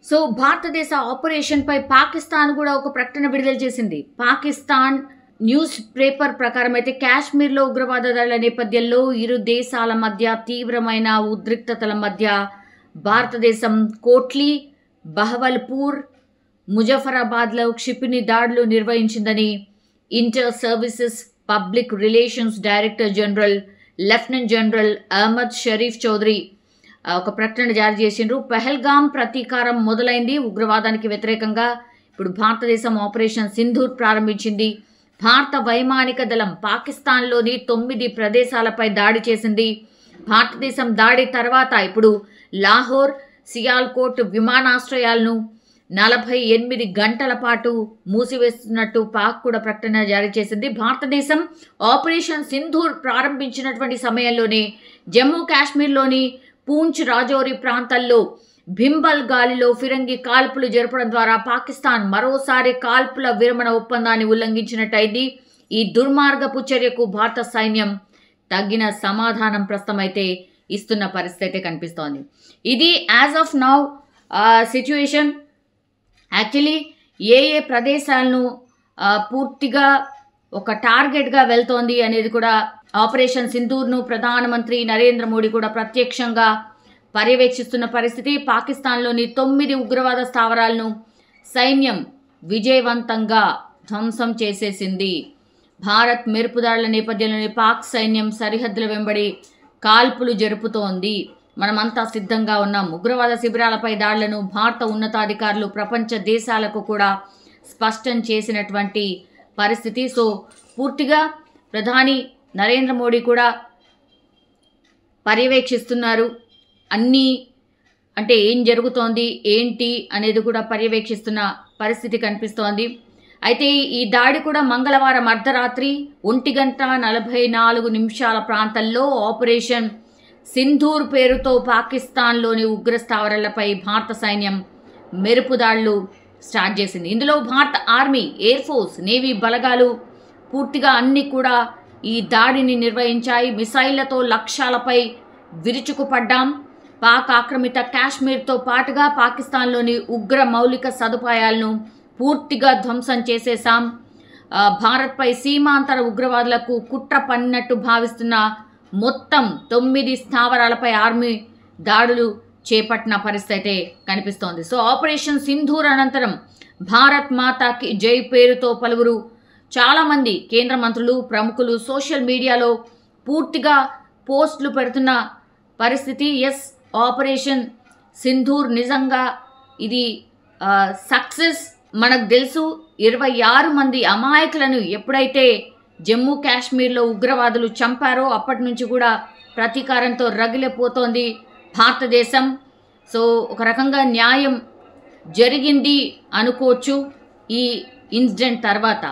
So భారతదేశ operation పై పాకిస్తాన్ కూడా ఒక ప్రకటన విడుదల చేసింది. పాకిస్తాన్ న్యూస్ పేపర్ ప్రకారం అయితే కాశ్మీర్లో ఉగ్రవాద దాడుల నేపథ్యంలో ఇరు దేశాల మధ్య తీవ్రమైన ఉద్రిక్తతల మధ్య భారతదేశం కోట్లీ, బహవల్పూర్, ముజఫరాబాద్లో క్షిపణి దాడులు నిర్వహించిందని Inter Services Public Relations director general lieutenant general Ahmed Sharif Chaudhry ఒక ప్రకటన జారీ చేసిండ్రు. పహల్గామ్ ప్రతీకారం మొదలైంది. ఉగ్రవాదానికి వ్యతిరేకంగా ఇప్పుడు భారతదేశం ఆపరేషన్ సింధూర్ ప్రారంభించింది. భారత వైమానిక దళం పాకిస్తాన్లోని 9 ప్రదేశాలపై దాడి చేసింది. భారతదేశం దాడి తర్వాత ఇప్పుడు లాహోర్, సియాల్కోట్ విమానాశ్రయాలను 48 గంటల పాటు మూసివేస్తున్నట్టు పాక్ కూడా ప్రకటన జారీ చేసింది. భారతదేశం ఆపరేషన్ సింధూర్ ప్రారంభించినటువంటి సమయంలోనే జమ్మూ కాశ్మీర్లోని పూంచ్, రాజౌరి ప్రాంతాల్లో భింబల్ గాలిలో ఫిరంగి కాల్పులు జరపడం ద్వారా పాకిస్తాన్ మరోసారి కాల్పుల విరమణ ఒప్పందాన్ని ఉల్లంఘించినట్టయింది. ఈ దుర్మార్గపు చర్యకు భారత సైన్యం తగిన సమాధానం ప్రస్తుతమైతే ఇస్తున్న పరిస్థితి అయితే కనిపిస్తోంది. ఇది as of now situation. Actually ఏ ప్రదేశాలను పూర్తిగా ఒక టార్గెట్గా వెళ్తోంది అనేది కూడా ఆపరేషన్ సింధూర్ను ప్రధానమంత్రి నరేంద్ర మోడీ కూడా ప్రత్యక్షంగా పర్యవేక్షిస్తున్న పరిస్థితి. పాకిస్తాన్లోని 9 ఉగ్రవాద స్థావరాలను సైన్యం విజయవంతంగా ధ్వంసం చేసేసింది. భారత్ మెరుపుదాడుల నేపథ్యంలోని పాక్ సైన్యం సరిహద్దుల వెంబడి కాల్పులు జరుపుతోంది. మనమంతా సిద్ధంగా ఉన్నాం. ఉగ్రవాద శిబిరాలపై దాడులను భారత ఉన్నతాధికారులు ప్రపంచ దేశాలకు కూడా స్పష్టం చేసినటువంటి పరిస్థితి. సో పూర్తిగా ప్రధాని నరేంద్ర మోడీ కూడా పర్యవేక్షిస్తున్నారు. అన్నీ అంటే ఏం జరుగుతోంది ఏంటి అనేది కూడా పర్యవేక్షిస్తున్న పరిస్థితి కనిపిస్తోంది. అయితే ఈ దాడి కూడా మంగళవారం అర్ధరాత్రి 1:44 ప్రాంతంలో ఆపరేషన్ సింధూర్ పేరుతో పాకిస్తాన్లోని ఉగ్ర స్థావరాలపై భారత సైన్యం మెరుపుదాడులు స్టార్ట్ చేసింది. ఇందులో భారత ఆర్మీ, ఎయిర్ ఫోర్స్, నేవీ బలగాలు పూర్తిగా అన్ని కూడా ఈ దాడిని నిర్వహించాయి. మిసైళ్లతో లక్ష్యాలపై విరుచుకుపడ్డాం. పాక్ ఆక్రమిత కాశ్మీర్తో పాటుగా పాకిస్తాన్లోని ఉగ్ర మౌలిక సదుపాయాలను పూర్తిగా ధ్వంసం చేసేశాం. భారత్పై సీమాంతర ఉగ్రవాదులకు కుట్ర పన్నినట్టు భావిస్తున్న మొత్తం 9 స్థావరాలపై ఆర్మీ దాడులు చేపట్టిన పరిస్థితి అయితే కనిపిస్తోంది. సో ఆపరేషన్ సింధూర్ అనంతరం భారత్ మాతాకి జై పేరుతో పలువురు చాలామంది కేంద్ర మంత్రులు, ప్రముఖులు సోషల్ మీడియాలో పూర్తిగా పోస్టులు పెడుతున్న పరిస్థితి. ఎస్, ఆపరేషన్ సింధూర్ నిజంగా ఇది సక్సెస్. మనకు తెలుసు 26 మంది అమాయకులను ఎప్పుడైతే జమ్మూ కాశ్మీర్లో ఉగ్రవాదులు చంపారో అప్పటి నుంచి కూడా ప్రతీకారంతో రగిలిపోతోంది భారతదేశం. సో ఒక రకంగా న్యాయం జరిగింది అనుకోవచ్చు ఈ ఇన్సిడెంట్ తర్వాత.